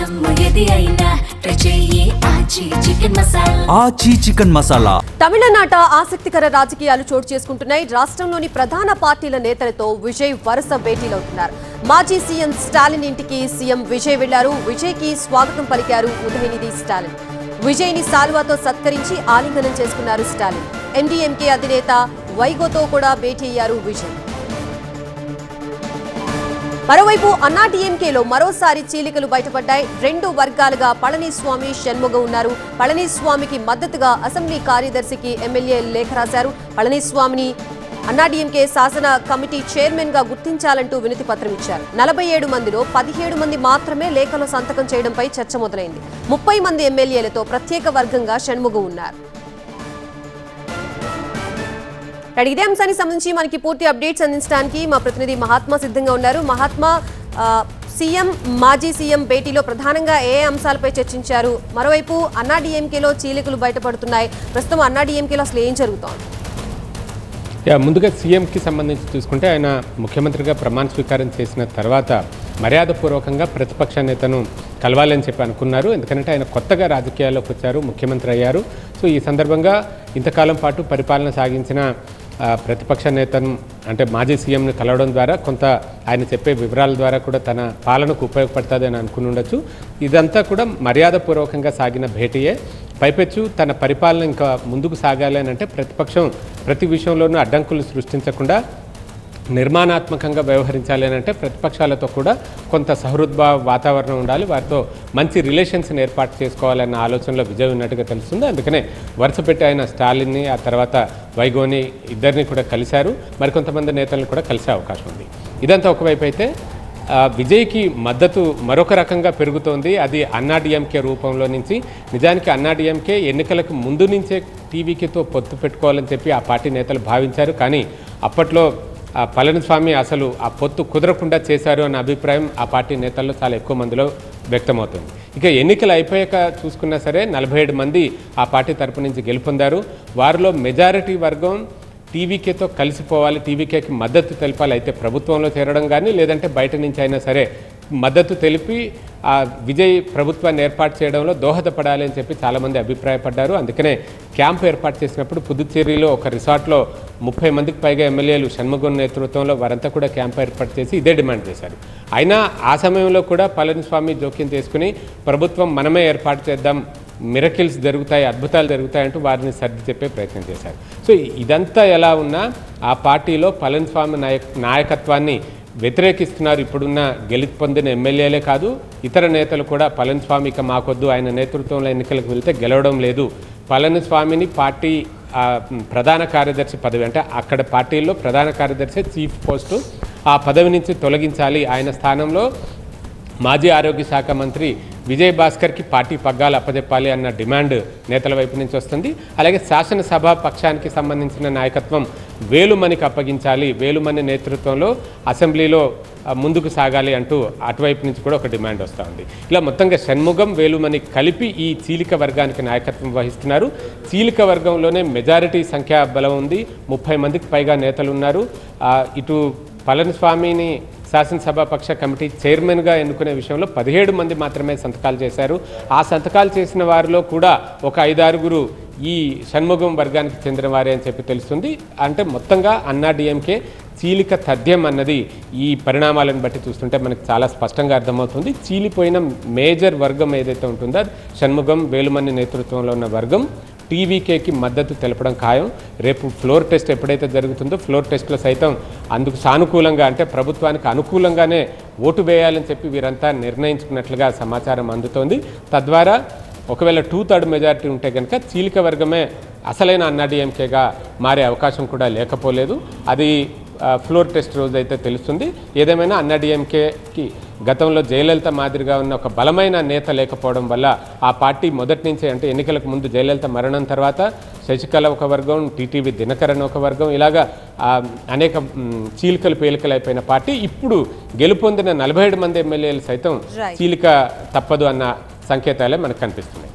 ఆచి చికెన్ మసాలా. తమిళనాట ఆసక్తికర రాజకీయాలు చోటు చేసుకుంటున్నాయి. రాష్ట్రంలోని ప్రధాన పార్టీల నేతలతో విజయ్ వరుస భేటీలవుతున్నారు. మాజీ సీఎం స్టాలిన్ ఇంటికి సీఎం విజయ్ వెళ్లారు. విజయ్ కి స్వాగతం పలికారు ఉదయనిధి స్టాలిన్. విజయ్ ని సాల్వాతో సత్కరించి ఆలింగనం చేసుకున్నారు స్టాలిన్. ఎండీఎంకే అధినేత వైగోతో కూడా భేటీ అయ్యారు విజయ్. మరోవైపు అన్నాడీఎంకేలో మరోసారి చీలికలు బయటపడ్డాయి. రెండు వర్గాలుగా పళనిస్వామి, షణ్ముగం ఉన్నారు. పళనిస్వామికి మద్దతుగా అసెంబ్లీ కార్యదర్శికి ఎమ్మెల్యే లేఖ రాశారు. పళనిస్వామిని అన్నాడీఎంకే శాసన కమిటీ చైర్మన్ గా గుర్తించాలంటూ వినతి పత్రం ఇచ్చారు. 47 మందిలో 17 మంది మాత్రమే లేఖలో సంతకం చేయడంపై చర్చ మొదలైంది. 30 మంది ఎమ్మెల్యేలతో ప్రత్యేక వర్గంగా షణ్ముగం ఉన్నారు. ఇదే అంశానికి సంబంధించి మనకి పూర్తి అప్డేట్స్ అందించడానికి మా ప్రతినిధి మహాత్మా సిద్ధంగా ఉన్నారు. మహాత్మా, సీఎం మాజీ సీఎం భేటీలో ప్రధానంగా ఏ అంశాలపై చర్చించారు? మరోవైపు అన్నాడీఎంకేలో చీలికలు బయటపడుతున్నాయి. ప్రస్తుతం అన్నాడీఎంకేలో అసలు ఏం జరుగుతోంది? ముందుగా సీఎంకి సంబంధించి చూసుకుంటే ఆయన ముఖ్యమంత్రిగా ప్రమాణ స్వీకారం చేసిన తర్వాత మర్యాదపూర్వకంగా ప్రతిపక్ష నేతను కలవాలని చెప్పి అనుకున్నారు. ఎందుకంటే ఆయన కొత్తగా రాజకీయాల్లోకి వచ్చారు, ముఖ్యమంత్రి అయ్యారు. సో ఈ సందర్భంగా ఇంతకాలం పాటు పరిపాలన సాగించిన ప్రతిపక్ష నేతను అంటే మాజీ సీఎంను కలవడం ద్వారా కొంత ఆయన చెప్పే వివరాల ద్వారా కూడా తన పాలనకు ఉపయోగపడుతుంది అని అనుకుని ఉండొచ్చు. ఇదంతా కూడా మర్యాదపూర్వకంగా సాగిన భేటీయే. పైపెచ్చు తన పరిపాలన ఇంకా ముందుకు సాగాలి అని అంటే ప్రతిపక్షం ప్రతి విషయంలోనూ అడ్డంకులు సృష్టించకుండా నిర్మాణాత్మకంగా వ్యవహరించాలి అని అంటే ప్రతిపక్షాలతో కూడా కొంత సహృద్భావ వాతావరణం ఉండాలి, వారితో మంచి రిలేషన్స్ని ఏర్పాటు చేసుకోవాలన్న ఆలోచనలో విజయ్ ఉన్నట్టుగా తెలుస్తుంది. అందుకనే వరుస పెట్టి ఆయన స్టాలిన్ని, ఆ తర్వాత వైగోని ఇద్దరిని కూడా కలిశారు. మరికొంతమంది నేతలను కూడా కలిసే అవకాశం ఉంది. ఇదంతా ఒకవైపు అయితే విజయ్కి మద్దతు మరొక రకంగా పెరుగుతోంది. అది అన్నాడీఎంకే రూపంలో నుంచి. నిజానికి అన్నాడీఎంకే ఎన్నికలకు ముందు నుంచే టీవీకేతో పొత్తు పెట్టుకోవాలని చెప్పి ఆ పార్టీ నేతలు భావించారు. కానీ అప్పట్లో పళనిస్వామి అసలు ఆ పొత్తు కుదరకుండా చేశారు అన్న అభిప్రాయం ఆ పార్టీ నేతల్లో చాలా ఎక్కువ మందిలో వ్యక్తమవుతుంది. ఇక ఎన్నికలు అయిపోయాక చూసుకున్నా సరే 47 మంది ఆ పార్టీ తరపు నుంచి గెలుపొందారు. వారిలో మెజారిటీ వర్గం టీవీకేతో కలిసిపోవాలి, టీవీకేకి మద్దతు తెలపాలి. అయితే ప్రభుత్వంలో చేరడం కానీ లేదంటే బయట నుంచి అయినా సరే మద్దతు తెలిపి ఆ విజయ్ ప్రభుత్వాన్ని ఏర్పాటు చేయడంలో దోహదపడాలి అని చెప్పి చాలామంది అభిప్రాయపడ్డారు. అందుకనే క్యాంప్ ఏర్పాటు చేసినప్పుడు పుదుచ్చేరిలో ఒక రిసార్ట్లో 30 మందికి పైగా ఎమ్మెల్యేలు షణ్ముగం నేతృత్వంలో వారంతా కూడా క్యాంప్ ఏర్పాటు చేసి ఇదే డిమాండ్ చేశారు. అయినా ఆ సమయంలో కూడా పళనిస్వామి జోక్యం చేసుకుని ప్రభుత్వం మనమే ఏర్పాటు చేద్దాం, మిరకిల్స్ జరుగుతాయి, అద్భుతాలు జరుగుతాయి అంటూ వారిని సర్ది చెప్పే ప్రయత్నం చేశారు. సో ఇదంతా ఎలా ఉన్నా ఆ పార్టీలో పళనిస్వామి నాయకత్వాన్ని వ్యతిరేకిస్తున్నారు. ఇప్పుడున్న గెలుపొందిన ఎమ్మెల్యేలే కాదు, ఇతర నేతలు కూడా పళనిస్వామి ఇక మాకొద్దు, ఆయన నేతృత్వంలో ఎన్నికలకు వెళ్తే గెలవడం లేదు, పళనిస్వామిని పార్టీ ప్రధాన కార్యదర్శి పదవి అంటే అక్కడ పార్టీల్లో ప్రధాన కార్యదర్శి చీఫ్ పోస్టు, ఆ పదవి నుంచి తొలగించాలి, ఆయన స్థానంలో మాజీ ఆరోగ్య శాఖ మంత్రి విజయ్ భాస్కర్కి పార్టీ పగ్గాలు అప్పజెప్పాలి అన్న డిమాండ్ నేతల వైపు నుంచి వస్తుంది. అలాగే శాసనసభ పక్షానికి సంబంధించిన నాయకత్వం వేలుమణికి అప్పగించాలి, వేలుమణి నేతృత్వంలో అసెంబ్లీలో ముందుకు సాగాలి అంటూ అటువైపు నుంచి కూడా ఒక డిమాండ్ వస్తూ ఉంది. ఇలా మొత్తంగా షణ్ముగం, వేలుమణి కలిపి ఈ చీలిక వర్గానికి నాయకత్వం వహిస్తున్నారు. చీలిక వర్గంలోనే మెజారిటీ సంఖ్యా బలం ఉంది, 30 మందికి పైగా నేతలు ఉన్నారు. ఇటు పళనిస్వామిని శాసనసభాపక్ష కమిటీ చైర్మన్గా ఎన్నుకునే విషయంలో 17 మంది మాత్రమే సంతకాలు చేశారు. ఆ సంతకాలు చేసిన వారిలో కూడా ఒక 5-6 ఈ షణ్ముగం వర్గానికి చెందిన వారే అని చెప్పి తెలుస్తుంది. అంటే మొత్తంగా అన్నాడీఎంకే చీలిక తథ్యం అన్నది ఈ పరిణామాలను బట్టి చూస్తుంటే మనకు చాలా స్పష్టంగా అర్థమవుతుంది. చీలిపోయిన మేజర్ వర్గం ఏదైతే ఉంటుందో అది షణ్ముగం, వేలుమణి నేతృత్వంలో ఉన్న వర్గం టీవీకేకి మద్దతు తెలపడం ఖాయం. రేపు ఫ్లోర్ టెస్ట్ ఎప్పుడైతే జరుగుతుందో ఫ్లోర్ టెస్ట్లో సైతం అందుకు సానుకూలంగా అంటే ప్రభుత్వానికి అనుకూలంగానే ఓటు వేయాలని చెప్పి వీరంతా నిర్ణయించుకున్నట్లుగా సమాచారం అందుతోంది. తద్వారా ఒకవేళ 2/3 మెజారిటీ ఉంటే కనుక చీలిక వర్గమే అసలైన అన్నాడీఎంకేగా మారే అవకాశం కూడా లేకపోలేదు. అది ఫ్లోర్ టెస్ట్ రోజు అయితే తెలుస్తుంది. ఏదేమైనా అన్నాడీఎంకేకి గతంలో జయలలిత మాదిరిగా ఉన్న ఒక బలమైన నేత లేకపోవడం వల్ల ఆ పార్టీ మొదటి నుంచే అంటే ఎన్నికలకు ముందు జయలలిత మరణం తర్వాత శశికళ ఒక వర్గం, టీటీవీ దినకరన్ ఒక వర్గం, ఇలాగా అనేక చీలికలు పేలికలు అయిపోయిన పార్టీ ఇప్పుడు గెలుపొందిన 47 మంది ఎమ్మెల్యేలు సైతం చీలిక తప్పదు అన్న సంకేతాలే మనకు కనిపిస్తున్నాయి.